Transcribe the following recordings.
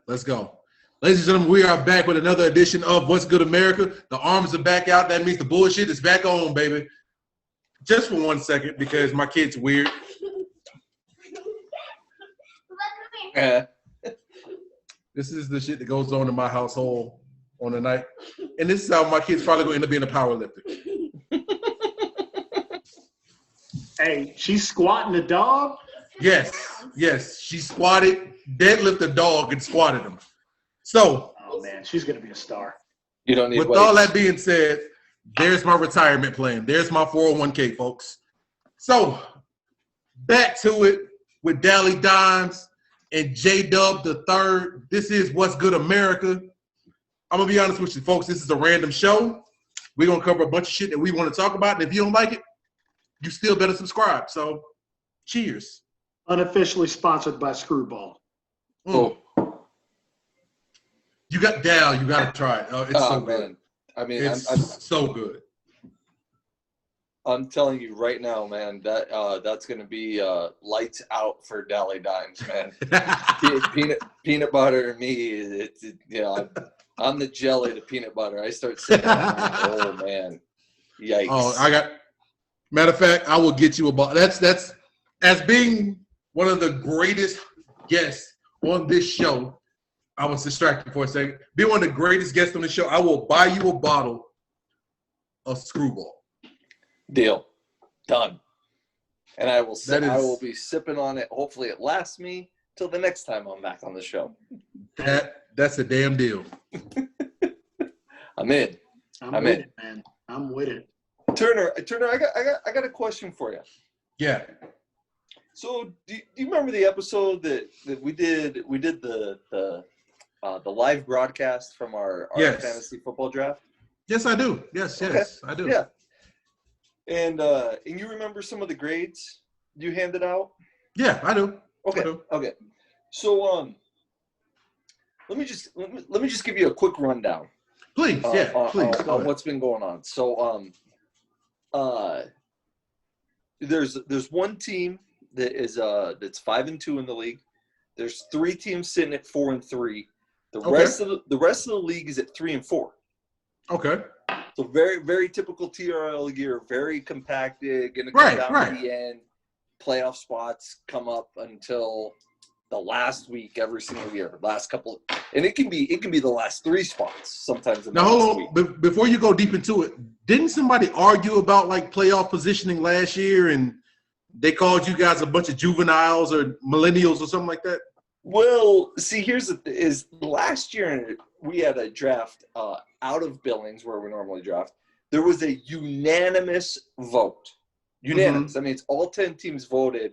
Let's go. Ladies and gentlemen, we are back with another edition of What's Good America. The arms are back out. That means the bullshit is back on, baby. Just for 1 second, because my kid's weird. This is the shit that goes on in my household on the night. And this is how my kid's probably going to end up being a power lifter. Hey, she's squatting the dog? Yes. She squatted, deadlift the dog, and squatted him. So, oh man, she's gonna be a star. You don't need with weights. all that being said, there's my retirement plan. There's my 401k, folks. So, back to it with Dally Dimes and J-Dub the third. This is What's Good America. I'm gonna be honest with you, folks. This is a random show. We're gonna cover a bunch of shit that we want to talk about, and if you don't like it, you still better subscribe. So, cheers. Unofficially sponsored by Screwball. Oh. You got Dal. You got to try it. Oh, it's so good. Man. I mean, it's so good. I'm telling you right now, man. That's gonna be lights out for Dally Dimes, man. peanut butter and me. I'm the jelly to peanut butter. I start saying, oh man, yikes. Oh, matter of fact, I will get you a bottle. That's as being one of the greatest guests on this show. I was distracted for a second. Be one of the greatest guests on the show. I will buy you a bottle of Screwball. Deal. Done. And I will be sipping on it. Hopefully it lasts me till the next time I'm back on the show. That's a damn deal. I'm in. I'm with it, man. I'm with it. Turner, I got a question for you. Yeah. So do you remember the episode that we did? We did the live broadcast from our fantasy football draft. Yes, I do. Yes, okay. I do. Yeah. And you remember some of the grades you handed out? Yeah, I do. Okay. Okay. So let me just give you a quick rundown. Please, please. On what's been going on. So there's one team that is that's 5-2 in the league. There's 3 teams sitting at 4-3. The rest of the league is at 3-4. Okay. So very, very typical TRL year, very compacted, gonna come down to the end. Playoff spots come up until the last week every single year. Last couple, and it can be the last 3 spots sometimes. Now hold on, before you go deep into it, didn't somebody argue about like playoff positioning last year and they called you guys a bunch of juveniles or millennials or something like that? Well, see, is last year we had a draft out of Billings where we normally draft. There was a unanimous vote. Unanimous. Mm-hmm. I mean, it's all 10 teams voted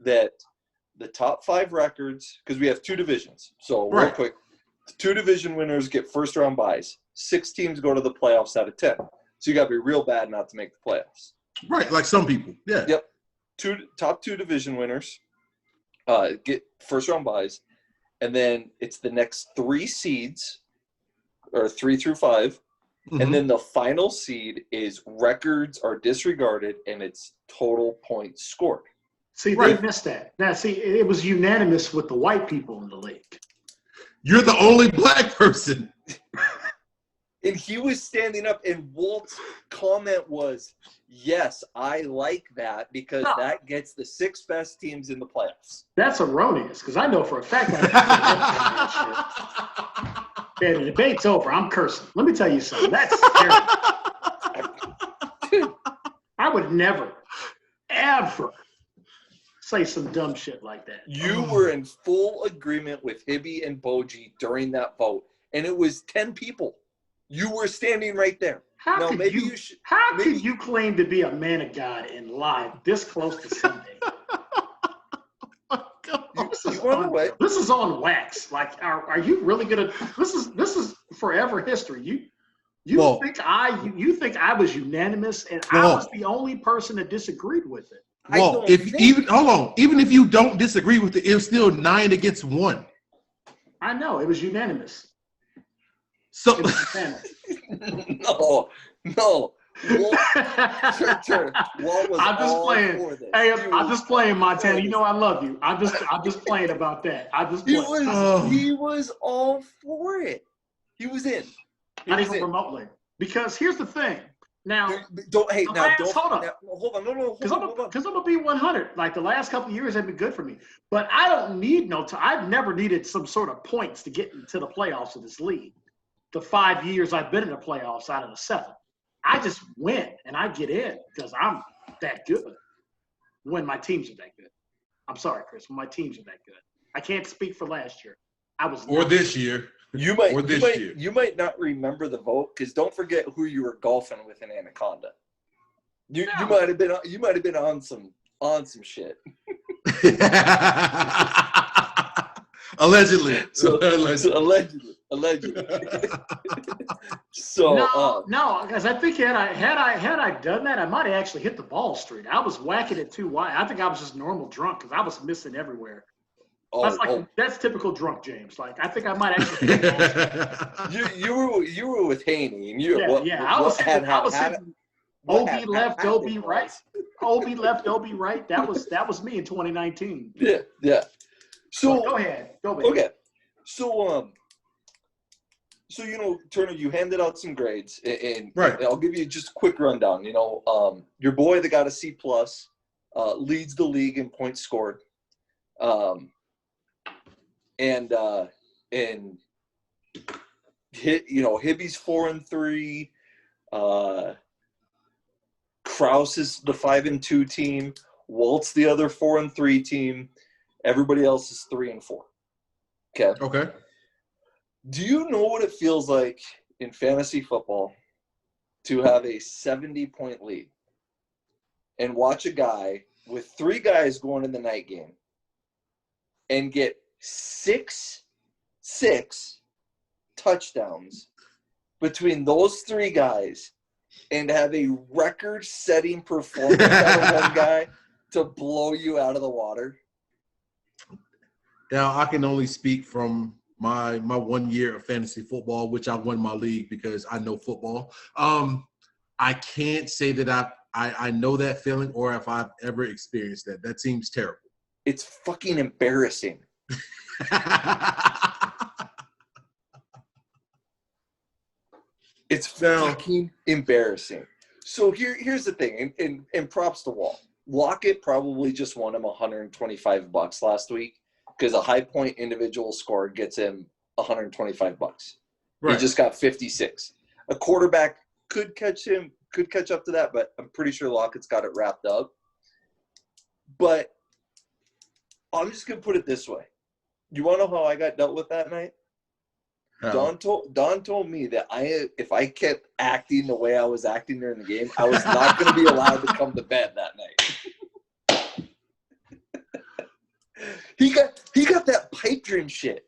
that the top 5 records, because we have 2 divisions. So real quick, 2 division winners get first round buys. 6 teams go to the playoffs out of 10. So you got to be real bad not to make the playoffs. Right, like some people. Yeah. Yep. Top 2 division winners get first round buys, and then it's the next 3 seeds, or 3 through 5, and then the final seed is records are disregarded and it's total points scored. See, they missed that. Now, see, it was unanimous with the white people in the league. You're the only black person. And he was standing up, and Walt's comment was, yes, I like that because that gets the 6 best teams in the playoffs. That's erroneous, because I know for a fact the debate's over. I'm cursing. Let me tell you something. That's terrible. Dude, I would never, ever say some dumb shit like that. You were in full agreement with Hibby and Boji during that vote, and it was 10 people. You were standing right there. How could you claim to be a man of God and lie this close to Sunday? This is on wax. Like, are you really gonna? This is forever history. You think I was unanimous and I was the only person that disagreed with it? Well, even if you don't disagree with it, it was still 9-1. I know it was unanimous. So no. I'm just playing. Hey, I'm just playing, Montana. You know I love you. I'm just playing about that. He was all for it. He was in. Not even remotely. Because here's the thing. Now, hold on. Because I'm gonna be 100. Like the last couple of years have been good for me, but I don't need I've never needed some sort of points to get into the playoffs of this league. The 5 years I've been in the playoffs out of the 7, I just win and I get in because I'm that good. When my teams are that good, I'm sorry, Chris. When my teams are that good, I can't speak for last year. This year. You might not remember the vote because don't forget who you were golfing with in Anaconda. You might have been on some shit. Allegedly. Allegedly. So no, because I think had I done that, I might have actually hit the ball straight. I was whacking it too wide. I think I was just normal drunk because I was missing everywhere. That's typical drunk James. Like I think I might actually. you were with Haney and you. I was hitting OB left, OB right. OB left, OB right. That was me in 2019. Yeah. So go ahead. Okay. So Turner, you handed out some grades, and right. I'll give you just a quick rundown. Your boy that got a C+, leads the league in points scored. Hibby's 4-3. Kraus is the 5-2 team. Walt's the other 4-3 team. Everybody else is 3-4. Okay. Do you know what it feels like in fantasy football to have a 70-point lead and watch a guy with 3 guys going in the night game and get 6 touchdowns between those 3 guys and have a record-setting performance out of one guy to blow you out of the water? Now, I can only speak from my 1 year of fantasy football, which I won my league because I know football. I can't say that I know that feeling or if I've ever experienced that. That seems terrible. It's fucking embarrassing. It's fucking embarrassing. So here's the thing, and props to Walt. Lockett probably just won him $125 last week because a high point individual score gets him $125. Right. He just got 56. A quarterback could catch up to that, but I'm pretty sure Lockett's got it wrapped up. But I'm just gonna put it this way. You want to know how I got dealt with that night? Don told me that if I kept acting the way I was acting during the game, I was not going to be allowed to come to bed that night. He got that pipe dream shit.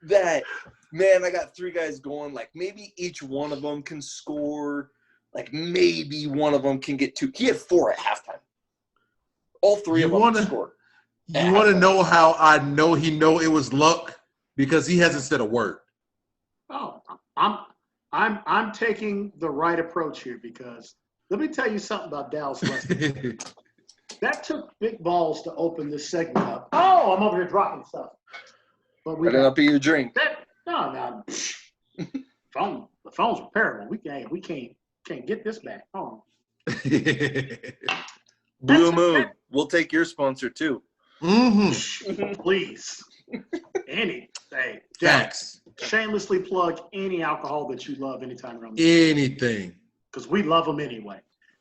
That, man, I got 3 guys going. Like maybe each one of them can score. Like maybe one of them can get 2. He had 4 at halftime. All 3 of them scored. You want to know how I know it was luck? Because he hasn't said a word. Oh, I'm taking the right approach here because let me tell you something about Dallas Western. That took big balls to open this segment up. Oh, I'm over here dropping stuff. But better not be your drink. No. The phone's repairable. We can't get this back. Oh. Blue Moon. We'll take your sponsor too. Mm-hmm. Please. Jax, shamelessly plug any alcohol that you love anytime around the anything. Because we love them anyway.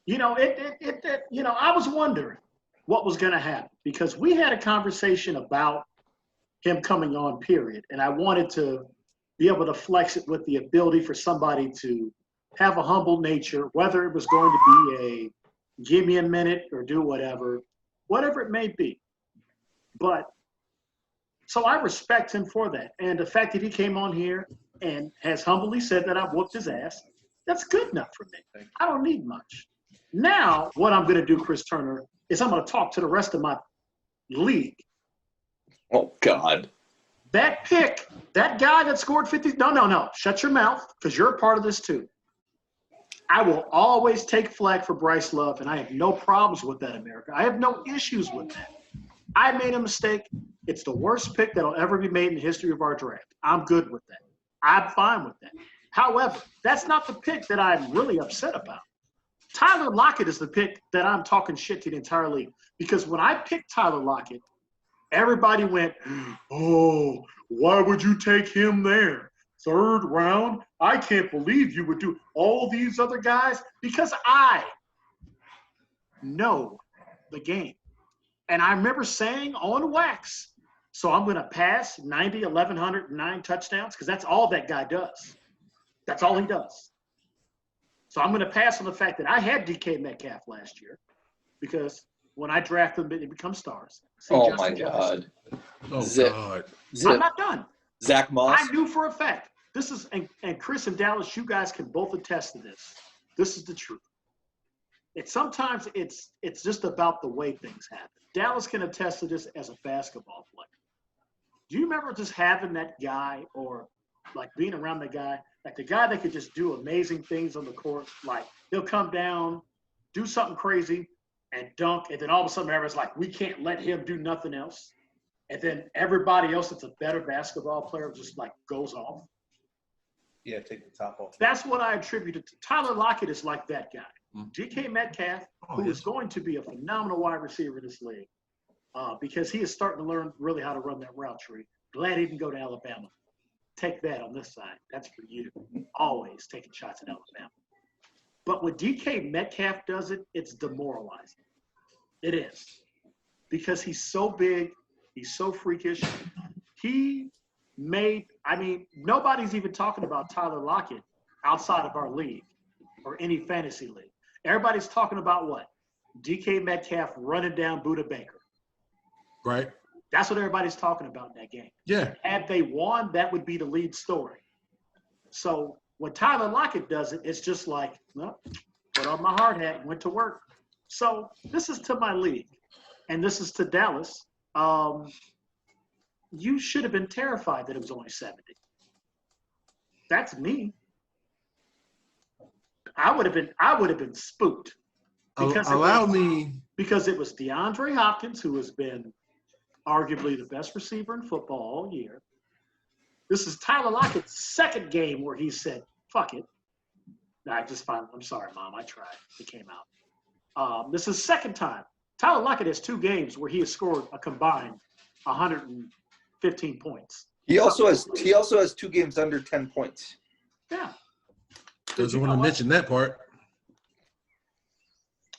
I was wondering what was going to happen because we had a conversation about him coming on, period. And I wanted to be able to flex it with the ability for somebody to have a humble nature, whether it was going to be a give me a minute or do whatever it may be. But so I respect him for that. And the fact that he came on here and has humbly said that I whooped his ass, that's good enough for me. I don't need much. Now, what I'm going to do, Chris Turner, is I'm going to talk to the rest of my league. Oh, God. That pick, that guy that scored 50, no. Shut your mouth, because you're a part of this too. I will always take flag for Bryce Love, and I have no problems with that, America. I have no issues with that. I made a mistake. It's the worst pick that'll ever be made in the history of our draft. I'm good with that. I'm fine with that. However, that's not the pick that I'm really upset about. Tyler Lockett is the pick that I'm talking shit to the entire league. Because when I picked Tyler Lockett, everybody went, oh, why would you take him there? Third round? I can't believe you would do all these other guys. Because I know the game. And I remember saying on wax, so I'm going to pass 90, 1,100, 9 touchdowns because that's all that guy does. That's all he does. So I'm going to pass on the fact that I had DK Metcalf last year because when I draft them, they become stars. Oh, my God. Oh, Zip. God. Zip. I'm not done. Zach Moss. I knew for a fact. This is, and Chris and Dallas, you guys can both attest to this. This is the truth. Sometimes it's just about the way things happen. Dallas can attest to this as a basketball player. Do you remember just having that guy or like being around the guy, like the guy that could just do amazing things on the court? Like he'll come down, do something crazy and dunk. And then all of a sudden everyone's like, we can't let him do nothing else. And then everybody else that's a better basketball player just like goes off. Yeah, take the top off. That's what I attributed to. Tyler Lockett is like that guy. DK Metcalf, who is going to be a phenomenal wide receiver in this league because he is starting to learn really how to run that route tree. Glad he didn't go to Alabama. Take that on this side. That's for you. Always taking shots at Alabama. But when DK Metcalf does it, it's demoralizing. It is. Because he's so big. He's so freakish. Nobody's even talking about Tyler Lockett outside of our league or any fantasy league. Everybody's talking about what? DK Metcalf running down Buda Baker. Right. That's what everybody's talking about in that game. Yeah. Had they won, that would be the lead story. So when Tyler Lockett does it, it's just like, well, put on my hard hat and went to work. So this is to my league, and this is to Dallas. You should have been terrified that it was only 70. That's me. I would have been spooked. Because because it was DeAndre Hopkins, who has been arguably the best receiver in football all year. This is Tyler Lockett's second game where he said, fuck it. I'm sorry, Mom, I tried. It came out. This is second time. Tyler Lockett has 2 games where he has scored a combined 115 points. He also has 2 games under 10 points. Yeah. Doesn't want to mention that part.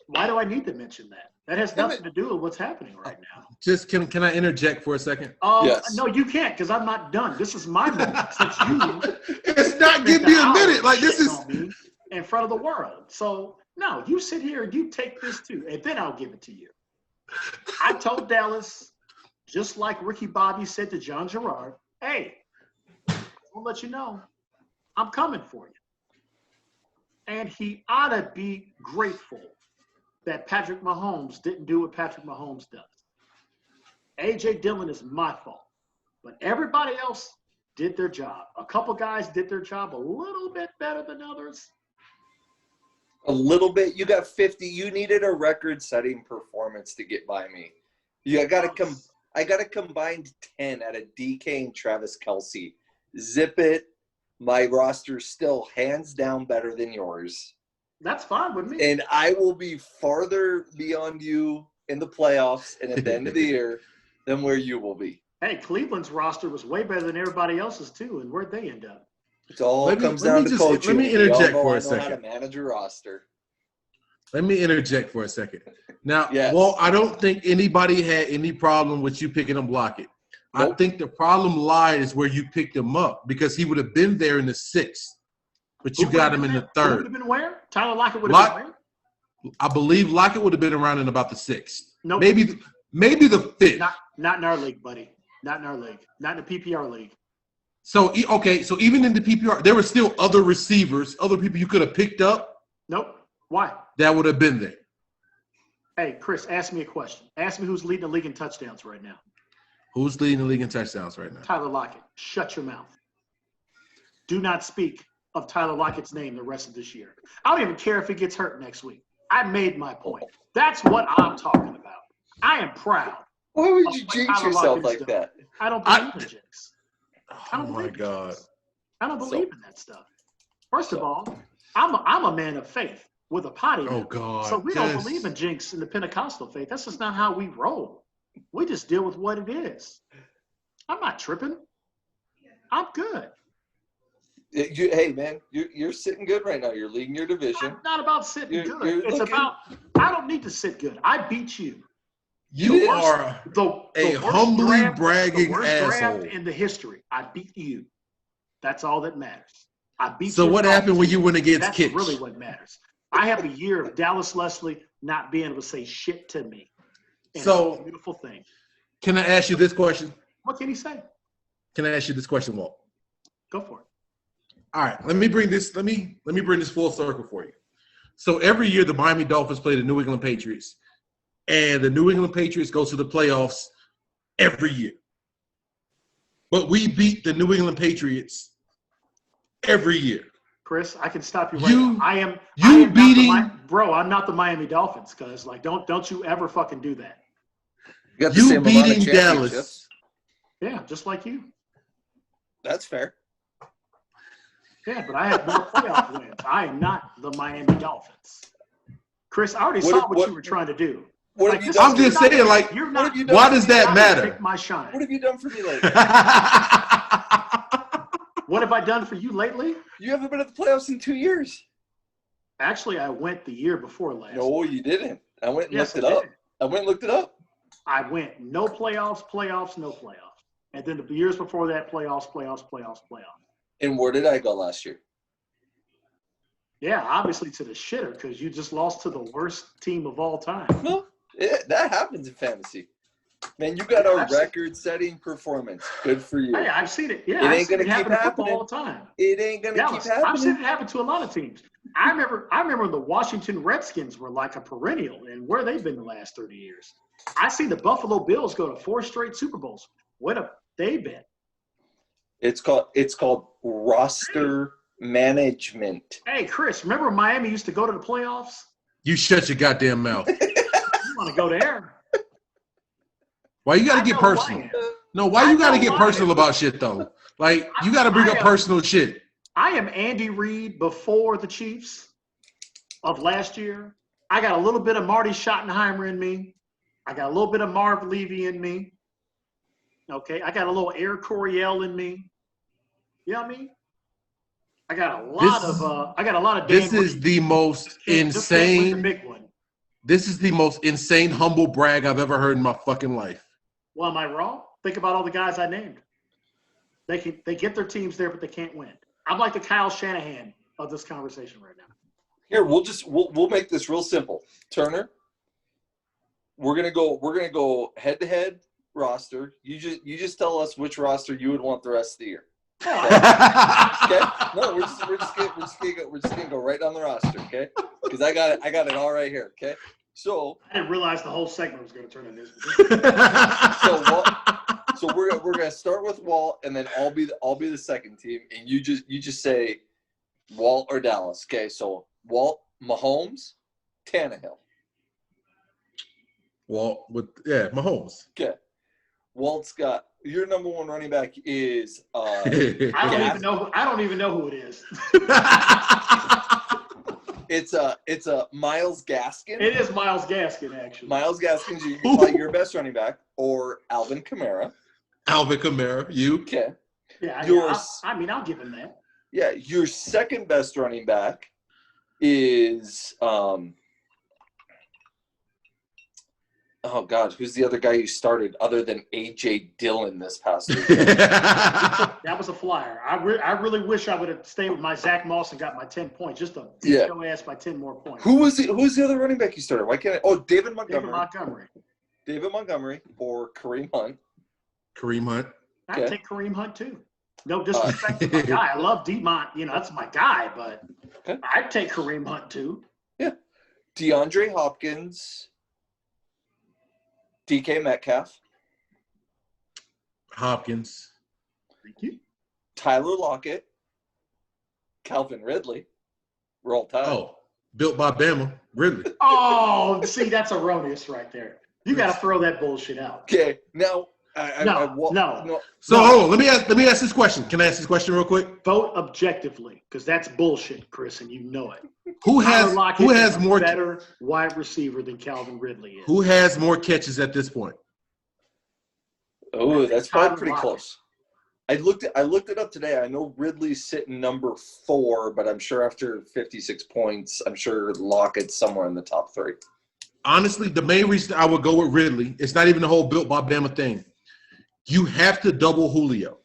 Why do I need to mention that? That has nothing to do with what's happening right now. Just can I interject for a second? Yes. No, you can't because I'm not done. This is my moment. Since It's not give me a minute. Like this is me in front of the world. So no, you sit here and you take this too, and then I'll give it to you. I told Dallas, just like Ricky Bobby said to John Gerard, hey, I'll let you know, I'm coming for you. And he ought to be grateful that Patrick Mahomes didn't do what Patrick Mahomes does. A.J. Dillon is my fault. But everybody else did their job. A couple guys did their job a little bit better than others. A little bit. You got 50. You needed a record-setting performance to get by me. I got a combined 10 out of DK and Travis Kelce. Zip it. My roster's still hands down better than yours. That's fine with me. And I will be farther beyond you in the playoffs and at the end of the year than where you will be. Hey, Cleveland's roster was way better than everybody else's too, and where'd they end up? It all comes down to coaching. Let me interject for a second. How to second. manage a roster. Let me interject for a second. Now, Yes. well, I don't think anybody had any problem with you picking him Lockett. Nope. I think the problem lies where you picked him up because he would have been there in the 6th, but you got him in the 3rd. Would have been where? Tyler Lockett would have been where? I believe Lockett would have been around in about the 6th. Nope. Maybe the 5th. Not in our league, buddy. Not in our league. Not in the PPR league. So even in the PPR, there were still other receivers, other people you could have picked up. Nope. Why? That would have been there. Hey, Chris, ask me a question. Ask me who's leading the league in touchdowns right now. Who's leading the league in touchdowns right now? Tyler Lockett. Shut your mouth. Do not speak. of Tyler Lockett's name the rest of this year. I don't even care if he gets hurt next week. I made my point. That's what I'm talking about. I am proud. Why would you jinx yourself like that? I don't believe in jinx. Oh my God. I don't believe in that stuff. First of all, I'm a man of faith with a potty mouth. Oh God. So we don't believe in jinx in the Pentecostal faith. That's just not how we roll. We just deal with what it is. I'm not tripping. I'm good. Hey man, you're sitting good right now. You're leading your division. It's not about sitting good. It's about I don't need to sit good. I beat you. You are a humbly bragging asshole. Draft in the history. I beat you. That's all that matters. I beat. So what happened when you went against Kitch? That's really what matters. I have a year of Dallas Leslie not being able to say shit to me. And so it's a beautiful thing. Can I ask you this question? What can he say? Can I ask you this question, Walt? Go for it. All right, let me bring this full circle for you. So every year the Miami Dolphins play the New England Patriots, and the New England Patriots go to the playoffs every year. But we beat the New England Patriots every year. Chris, I can stop you right now. I am beating bro. I'm not the Miami Dolphins, because don't you ever fucking do that. You beating Dallas. Yeah, just like you. That's fair. Yeah, but I have more playoff wins. I am not the Miami Dolphins. Chris, I already saw what you were trying to do. What have you done? I'm just saying, like, why does that matter? Pick my shine. What have you done for me lately? What have I done for you lately? You haven't been at the playoffs in 2 years. Actually, I went the year before last. No, you didn't. I went and looked it up. I went and looked it up. I went no playoffs, no playoffs. And then the years before that, playoffs. And where did I go last year? Yeah, obviously to the shitter, because you just lost to the worst team of all time. No, that happens in fantasy. Man, you got a record-setting performance. Good for you. Hey, I've seen it. Yeah, it ain't gonna keep happening all the time. It ain't gonna keep happening. I've seen it happen to a lot of teams. I remember the Washington Redskins were like a perennial, and where they've been the last 30 years. I see the Buffalo Bills go to 4 straight Super Bowls. What have they been? It's called roster management. Hey, Chris, remember when Miami used to go to the playoffs? You shut your goddamn mouth. You want to go there? Why you got to get personal? No, why you got to get personal about shit, though? Like, you got to bring up personal shit. I am Andy Reid before the Chiefs of last year. I got a little bit of Marty Schottenheimer in me. I got a little bit of Marv Levy in me. Okay, I got a little Air Coryell in me. You know what I mean? I got a lot of. This is the most insane. The big one. This is the most insane humble brag I've ever heard in my fucking life. Well, am I wrong? Think about all the guys I named. They get their teams there, but they can't win. I'm like the Kyle Shanahan of this conversation right now. Here, we'll make this real simple. Turner, we're gonna go head to head roster. You just tell us which roster you would want the rest of the year. Okay? No, we're just gonna go right down the roster, okay? Because I got it all right here, okay? So I didn't realize the whole segment was gonna turn into this. So we're gonna start with Walt, and then I'll be the second team, and you just say Walt or Dallas. Okay, so Walt, Mahomes, Tannehill. Walt Mahomes. Okay. Walt's got your number one running back is I don't even know who it is. It's a Myles Gaskin. It is Myles Gaskin, actually. Myles Gaskin's probably your best running back, or Alvin Kamara. Alvin Kamara, you. Okay. Yeah, I'll give him that. Yeah, your second best running back is oh God, who's the other guy you started other than A.J. Dillon this past week? That was a flyer. I really wish I would have stayed with my Zach Moss and got my 10 points, just to beat your ass by 10 more points. Who's the other running back you started? Why can't I? Oh, David Montgomery. David Montgomery or Kareem Hunt. Kareem Hunt. I'd take Kareem Hunt too. No disrespect to my guy. I love D-Mont. That's my guy, but I'd take Kareem Hunt too. Yeah. DeAndre Hopkins. DK Metcalf. Hopkins. Thank you. Tyler Lockett. Calvin Ridley. Roll Tide. Oh, built by Bama, Ridley. Oh, see, that's erroneous right there. You got to throw that bullshit out. Okay, now No. So hold on, let me ask this question. Can I ask this question real quick? Vote objectively, because that's bullshit, Chris, and you know it. Who has more better wide receiver than Calvin Ridley is? Who has more catches at this point? Oh, that's probably pretty close. I looked it up today. I know Ridley's sitting number 4, but I'm sure after 56 points, I'm sure Lockett's somewhere in the top 3. Honestly, the main reason I would go with Ridley, it's not even the whole built by Bama thing. You have to double Julio.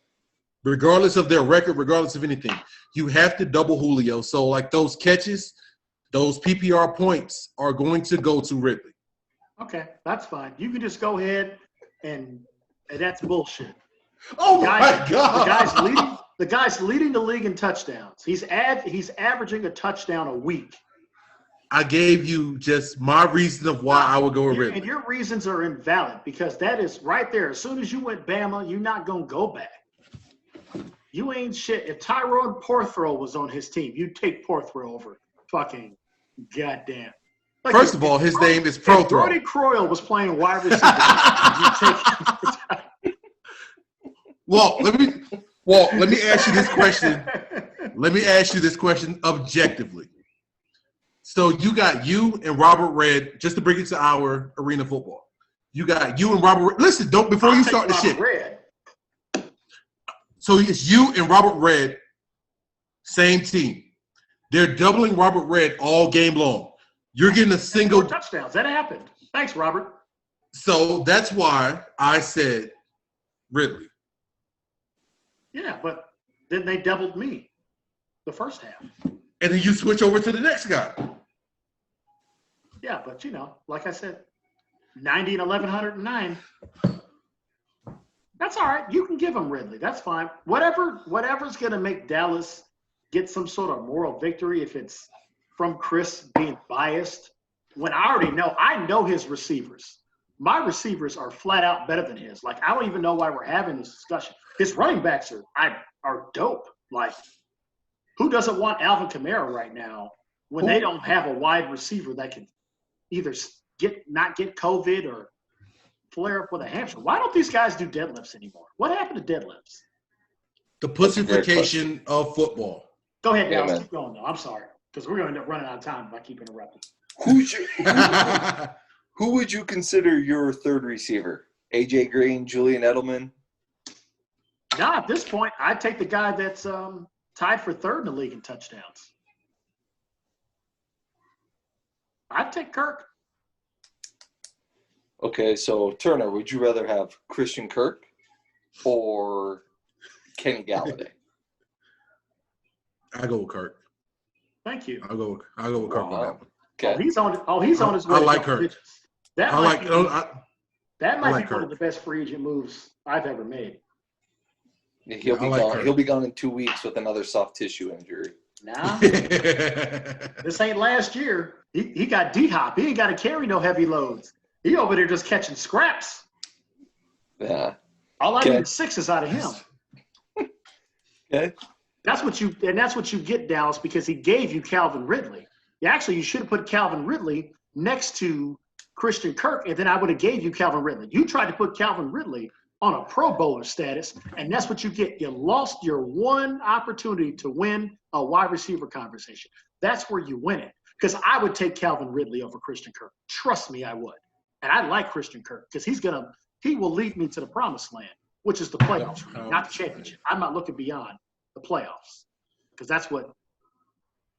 Regardless of their record, regardless of anything. You have to double Julio. So, like, those catches, those PPR points are going to go to Ridley. Okay, that's fine. You can just go ahead and that's bullshit. Oh, my God. The guy's leading the league in touchdowns. He's averaging a touchdown a week. I gave you just my reason of why I would go with Ridley. And your reasons are invalid because that is right there. As soon as you went Bama, you're not going to go back. You ain't shit. If Tyrone Porthrow was on his team, you'd take Porthrow over fucking goddamn. Like First of all, his name is Prothrow. Brody Croyle was playing wide receiver. you take Well, let me ask you this question. Let me ask you this question objectively. So you got you and Robert Red, just to bring it to our arena football. You got you and Robert Red. Listen, before you start the shit. Red. So it's you and Robert Red, same team. They're doubling Robert Red all game long. You're getting a single touchdowns. That happened. Thanks, Robert. So that's why I said Ridley. Yeah, but then they doubled me the first half. And then you switch over to the next guy. Yeah, but like I said, 90 and 1109. That's all right. You can give them Ridley. That's fine. Whatever's going to make Dallas get some sort of moral victory, if it's from Chris being biased, when I know his receivers. My receivers are flat out better than his. Like, I don't even know why we're having this discussion. His running backs are dope. Like, who doesn't want Alvin Kamara right now when they don't have a wide receiver that can either not get COVID or flare up with a hamstring? Why don't these guys do deadlifts anymore? What happened to deadlifts? The pussification of football. Go ahead, Dallas. Keep going, though. I'm sorry, because we're going to end up running out of time if I keep interrupting. Who would you consider your third receiver? AJ Green, Julian Edelman? No, at this point, I'd take the guy that's tied for third in the league in touchdowns. I'd take Kirk. Okay, so Turner, would you rather have Christian Kirk or Kenny Galladay? I go with Kirk. Thank you. I'll go with Kirk on that one. Okay. He's on his way. I like Kirk. That might be one of the best free agent moves I've ever made. He'll be gone in 2 weeks with another soft tissue injury. Nah. This ain't last year. He got D-hop. He ain't got to carry no heavy loads. He over there just catching scraps. Yeah. All I need is sixes out of him. Okay. That's what you get, Dallas, because he gave you Calvin Ridley. You should have put Calvin Ridley next to Christian Kirk, and then I would have gave you Calvin Ridley. You tried to put Calvin Ridley on a Pro Bowler status, and that's what you get. You lost your one opportunity to win a wide receiver conversation. That's where you win it. Because I would take Calvin Ridley over Christian Kirk. Trust me, I would. And I like Christian Kirk because he will lead me to the promised land, which is the playoffs, not the championship. I'm not looking beyond the playoffs because that's what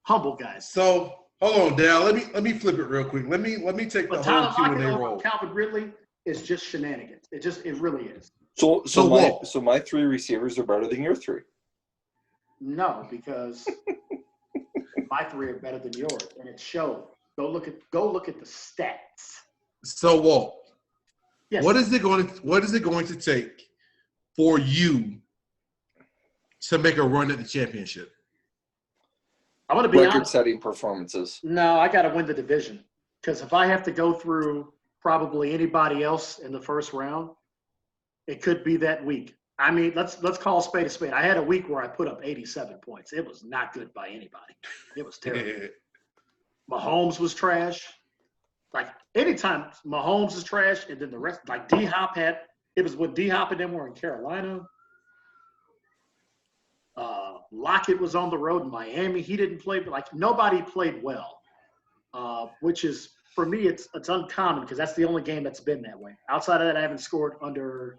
humble guys. So hold on, Dal. Let me flip it real quick. Let me take the whole Q&A role. Calvin Ridley is just shenanigans. It really is. So my three receivers are better than your three. No, because my three are better than yours, and it showed. Go look at the stats. So Walt, yes. What is it going to take for you to make a run at the championship? I'm going to be record-setting performances. No, I got to win the division because if I have to go through probably anybody else in the first round, it could be that week. I mean, let's call a spade a spade. I had a week where I put up 87 points. It was not good by anybody. It was terrible. Mahomes was trash. Like anytime Mahomes is trash, and then the rest, like D-Hop had, it was when D-Hop and them were in Carolina. Lockett was on the road in Miami. He didn't play, but like nobody played well, which is, for me, it's uncommon because that's the only game that's been that way. Outside of that, I haven't scored under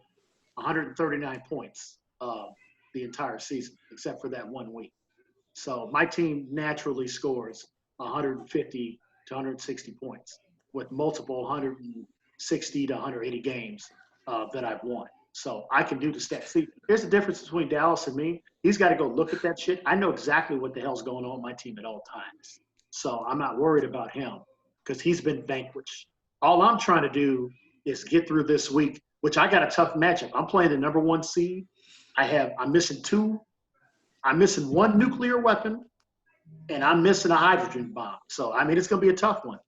139 points the entire season, except for that 1 week. So my team naturally scores 150 to 160 points with multiple 160 to 180 games that I've won. So I can do the stats. See, here's the difference between Dallas and me. He's got to go look at that shit. I know exactly what the hell's going on with my team at all times. So I'm not worried about him because he's been vanquished. All I'm trying to do is get through this week, which I got a tough matchup. I'm playing the number 1 seed. I'm missing 2. I'm missing 1 nuclear weapon, and I'm missing a hydrogen bomb. So, I mean, it's going to be a tough one.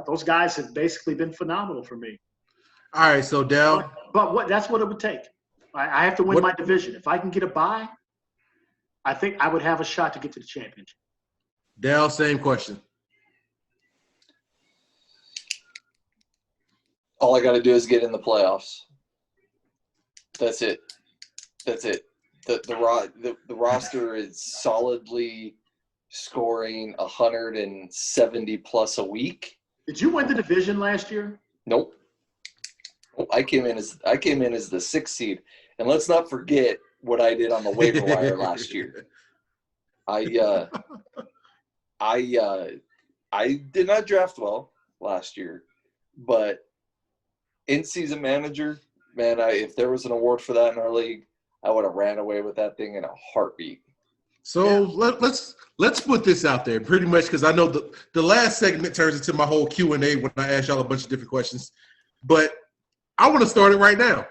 Those guys have basically been phenomenal for me. All right, so Dell. But that's what it would take. I have to win my division. If I can get a bye, I think I would have a shot to get to the championship. Dell, same question. All I got to do is get in the playoffs. That's it. The roster is solidly scoring 170 plus a week. Did you win the division last year? Nope. I came in as the 6th seed, and let's not forget what I did on the waiver wire last year. I did not draft well last year, but in-season manager, man, if there was an award for that in our league, I would have ran away with that thing in a heartbeat. So let's put this out there pretty much, because I know the last segment turns into my whole Q&A when I ask y'all a bunch of different questions. But I want to start it right now.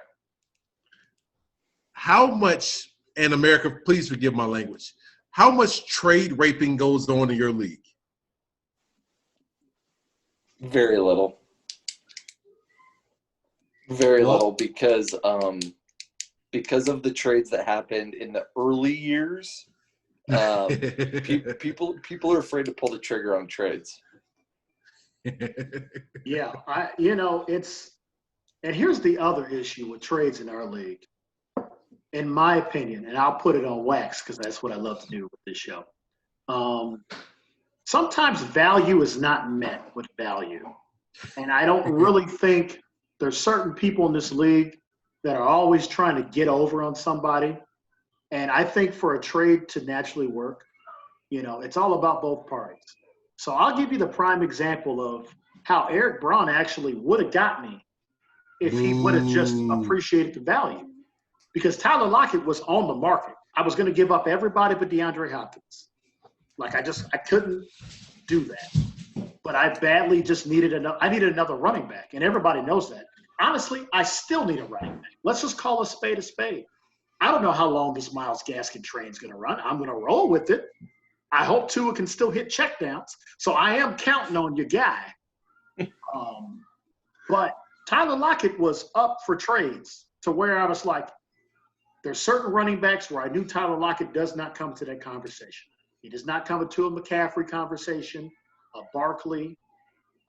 How much, and America, please forgive my language, how much trade raping goes on in your league? Very little. Very little because of the trades that happened in the early years. People are afraid to pull the trigger on trades. Yeah, and here's the other issue with trades in our league, in my opinion, and I'll put it on wax because that's what I love to do with this show. Sometimes value is not met with value, and I don't really think there's certain people in this league that are always trying to get over on somebody. And I think for a trade to naturally work, it's all about both parties. So I'll give you the prime example of how Eric Braun actually would have got me if he would have just appreciated the value. Because Tyler Lockett was on the market. I was going to give up everybody but DeAndre Hopkins. Like I couldn't do that. But I badly just needed another running back. And everybody knows that. Honestly, I still need a running back. Let's just call a spade a spade. I don't know how long this Myles Gaskin train's going to run. I'm going to roll with it. I hope Tua can still hit checkdowns. So I am counting on your guy. But Tyler Lockett was up for trades to where I was like, there's certain running backs where I knew Tyler Lockett does not come to that conversation. He does not come to a McCaffrey conversation, a Barkley,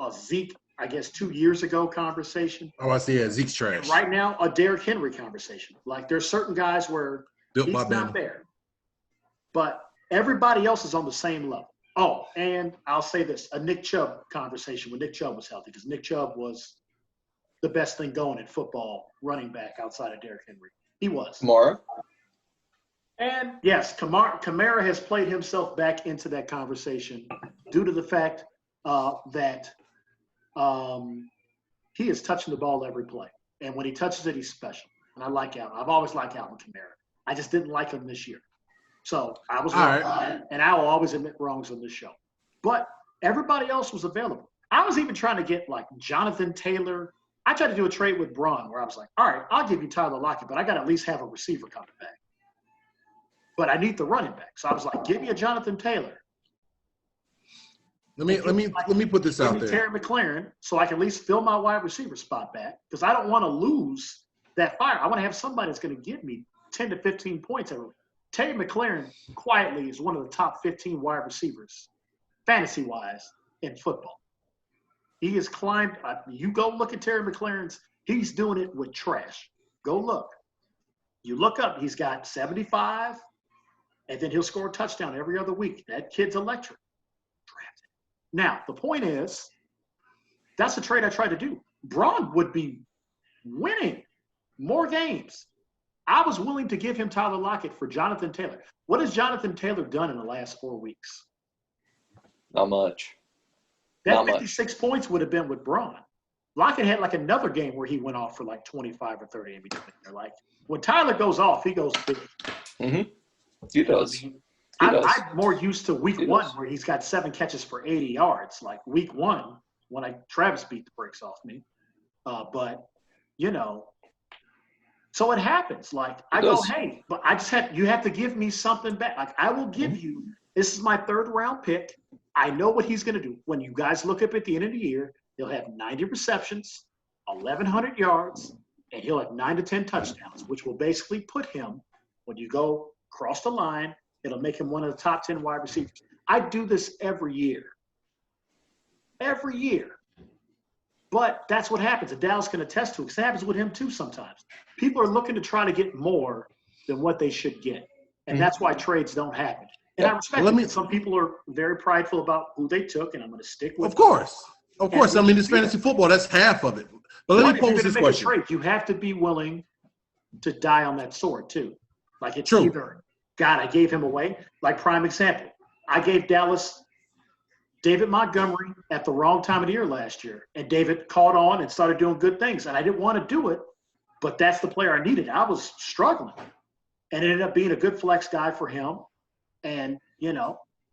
a Zeke, I guess 2 years ago conversation. Oh, I see. Yeah, Zeke's trash. And right now, a Derrick Henry conversation. Like there's certain guys where he's not there. But everybody else is on the same level. Oh, and I'll say this, a Nick Chubb conversation when Nick Chubb was healthy, because Nick Chubb was the best thing going in football running back outside of Derrick Henry. He was. Kamara? And yes, Kamara has played himself back into that conversation due to the fact that he is touching the ball every play. And when he touches it, he's special. And I like Alvin. I've always liked Alvin Kamara. I just didn't like him this year. So I was wrong. Right. And I will always admit wrongs on this show. But everybody else was available. I was even trying to get like Jonathan Taylor. I tried to do a trade with Braun where I was like, all right, I'll give you Tyler Lockett, but I got to at least have a receiver coming back. But I need the running back. So I was like, give me a Jonathan Taylor. Let me put this out there. Terry McLaurin, so I can at least fill my wide receiver spot back, because I don't want to lose that fire. I want to have somebody that's going to give me 10 to 15 points every week. Terry McLaurin quietly is one of the top 15 wide receivers, fantasy-wise, in football. He has climbed. You go look at Terry McLaurin's. He's doing it with trash. Go look. You look up. He's got 75, and then he'll score a touchdown every other week. That kid's electric. Now, the point is, that's the trade I tried to do. Braun would be winning more games. I was willing to give him Tyler Lockett for Jonathan Taylor. What has Jonathan Taylor done in the last 4 weeks? Not much. That 56 points would have been with Braun. Lockett had like another game where he went off for like 25 or 30 in between. They're like, when Tyler goes off, he goes big. Mm-hmm. He does. I'm more used to week one where he's got 7 catches for 80 yards. Like week one, when Travis beat the brakes off me. But, so it happens. Like I go, hey, but you have to give me something back. Like I will give you, this is my 3rd round pick. I know what he's going to do. When you guys look up at the end of the year, he'll have 90 receptions, 1,100 yards, and he'll have 9 to 10 touchdowns, which will basically put him, when you go across the line, it'll make him one of the top 10 wide receivers. I do this every year. Every year. But that's what happens. And Dallas can attest to it because it happens with him too sometimes. People are looking to try to get more than what they should get. And that's why trades don't happen. And I respect it. Some people are very prideful about who they took, and I'm going to stick with Of course. I mean, it's fantasy football. That's half of it. But let me pose this question. Trade, you have to be willing to die on that sword, too. Like it's either, God, I gave him away. Like prime example, I gave Dallas David Montgomery at the wrong time of the year last year. And David caught on and started doing good things. And I didn't want to do it, but that's the player I needed. I was struggling. And it ended up being a good flex guy for him. And,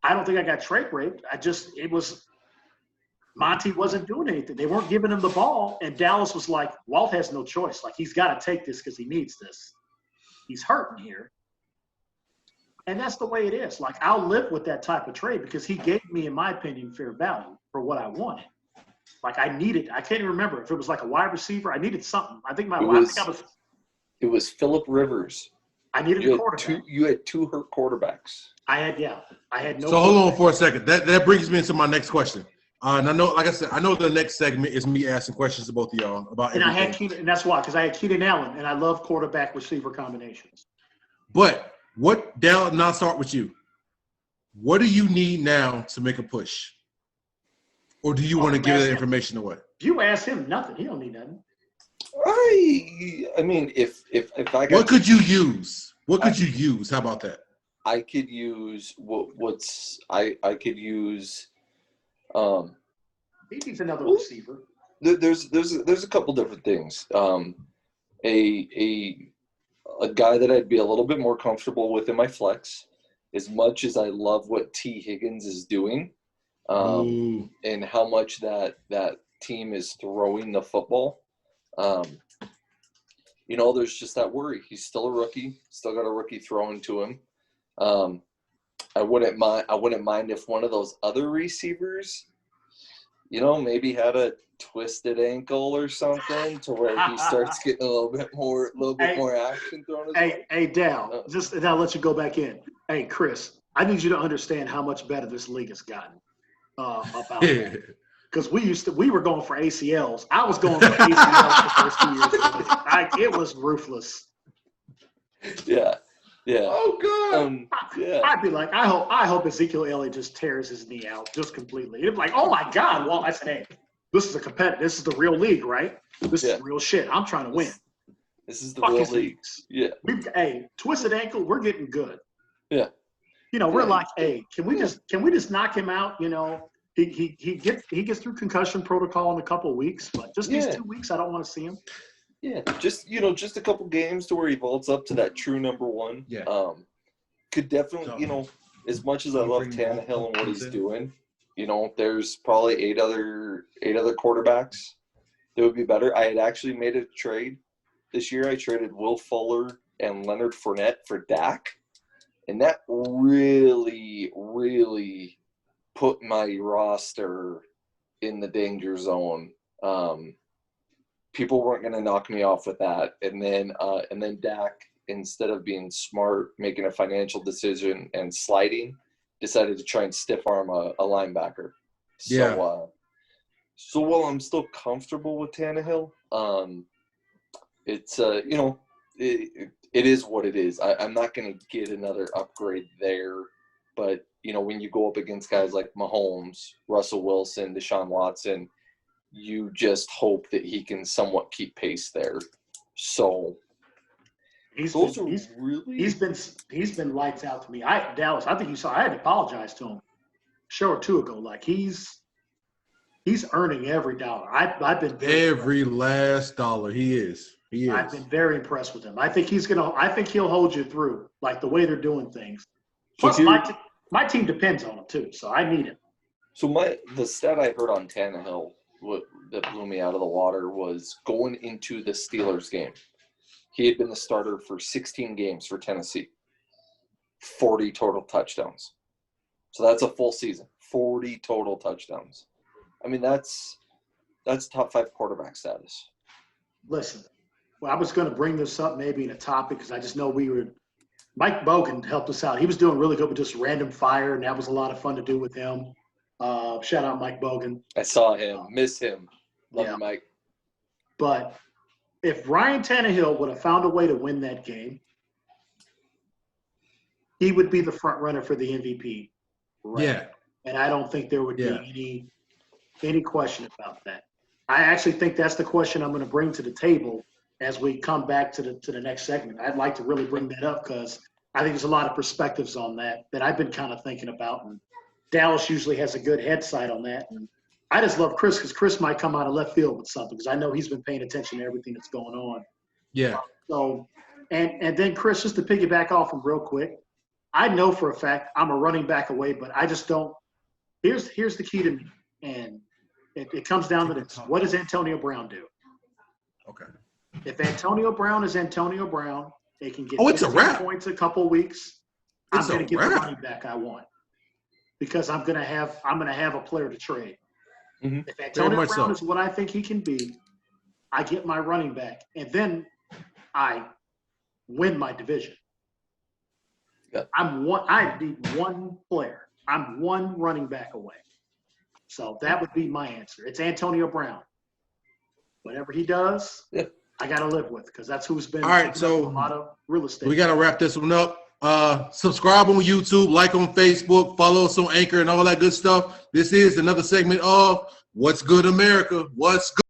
I don't think I got trade raped. Monty wasn't doing anything. They weren't giving him the ball. And Dallas was like, Walt has no choice. Like, he's got to take this because he needs this. He's hurting here. And that's the way it is. Like, I'll live with that type of trade because he gave me, in my opinion, fair value for what I wanted. Like, I can't even remember if it was like a wide receiver. I needed something. It was Phillip Rivers. I needed a quarterback. You had 2 hurt quarterbacks. I had no. So hold on for a second. That brings me into my next question. And I know, like I said, I know the next segment is me asking questions to both of y'all about everything. And I had Keenan, and that's why, because I had Keenan Allen, and I love quarterback receiver combinations. But Dal, I'll start with you. What do you need now to make a push? Or do you want to give that information away? You ask him nothing. He don't need nothing. I mean, if I got what could you use? What could you use? How about that? I could use I could use. He's another receiver. There's a couple different things. A guy that I'd be a little bit more comfortable with in my flex, as much as I love what T. Higgins is doing, and how much that team is throwing the football. There's just that worry. He's still a rookie, still got a rookie throwing to him. I wouldn't mind if one of those other receivers, maybe had a twisted ankle or something to where he starts getting a little bit more action thrown. Hey, Dal, and I'll let you go back in. Hey, Chris, I need you to understand how much better this league has gotten about that. Because we were going for ACLs. I was going for ACLs the first 2 years. It was ruthless. Yeah. Oh God. I'd be like, I hope Ezekiel Elliott just tears his knee out just completely. It'd be like, oh my God. Well, I said, hey, this is a competitive. This is the real league, right? This is real shit. I'm trying to win. This is the real league. Yeah. Twisted ankle. We're getting good. Yeah. We're like, hey, can we just knock him out? He gets through concussion protocol in a couple of weeks, but just these 2 weeks, I don't want to see him. Yeah, just a couple games to where he vaults up to that true number one. Yeah. Could definitely, as much as I love Tannehill and what he's doing, there's probably eight other quarterbacks that would be better. I had actually made a trade this year. I traded Will Fuller and Leonard Fournette for Dak, and that really, really put my roster in the danger zone. people weren't going to knock me off with that. And then Dak, instead of being smart, making a financial decision and sliding, decided to try and stiff arm a linebacker. So while I'm still comfortable with Tannehill, it's it is what it is. I'm not going to get another upgrade there, but when you go up against guys like Mahomes, Russell Wilson, Deshaun Watson, you just hope that he can somewhat keep pace there. So he's been lights out to me. Dallas, I think you saw. I had to apologize to him a show or two ago. Like he's earning every dollar. I've been every last dollar. He is. I've been very impressed with him. I think he'll hold you through, like the way they're doing things. Plus, my team depends on him too, so I need him. So the stat I heard on Tannehill that blew me out of the water was going into the Steelers game. He had been the starter for 16 games for Tennessee, 40 total touchdowns. So that's a full season, 40 total touchdowns. I mean, that's top 5 quarterback status. Listen, well, I was going to bring this up maybe in a topic because I just know Mike Bogan helped us out. He was doing really good with just random fire, and that was a lot of fun to do with him. Shout out Mike Bogan. I saw him. Miss him. Love you, Mike. But if Ryan Tannehill would have found a way to win that game, he would be the front runner for the MVP. Right? Yeah. And I don't think there would be any question about that. I actually think that's the question I'm going to bring to the table as we come back to the next segment. I'd like to really bring that up because I think there's a lot of perspectives on that I've been kind of thinking about. And Dallas usually has a good head side on that. And I just love Chris because Chris might come out of left field with something because I know he's been paying attention to everything that's going on. Yeah. So, and then Chris, just to piggyback off him real quick, I know for a fact I'm a running back away, but I just don't. Here's the key to me, and it comes down to this: what does Antonio Brown do? Okay. If Antonio Brown is Antonio Brown, they can get it's a wrap. Points a couple of weeks. I'm going to get the running back I want because I'm going to have a player to trade. Mm-hmm. If Antonio Brown is what I think he can be, I get my running back, and then I win my division. Yeah. I need one player. I'm one running back away. So that would be my answer. It's Antonio Brown. Whatever he does, I got to live with because that's who's been all right. So a lot of real estate. We got to wrap this one up. Subscribe on YouTube, like on Facebook, follow us on Anchor and all that good stuff. This is another segment of What's Good America. What's Good.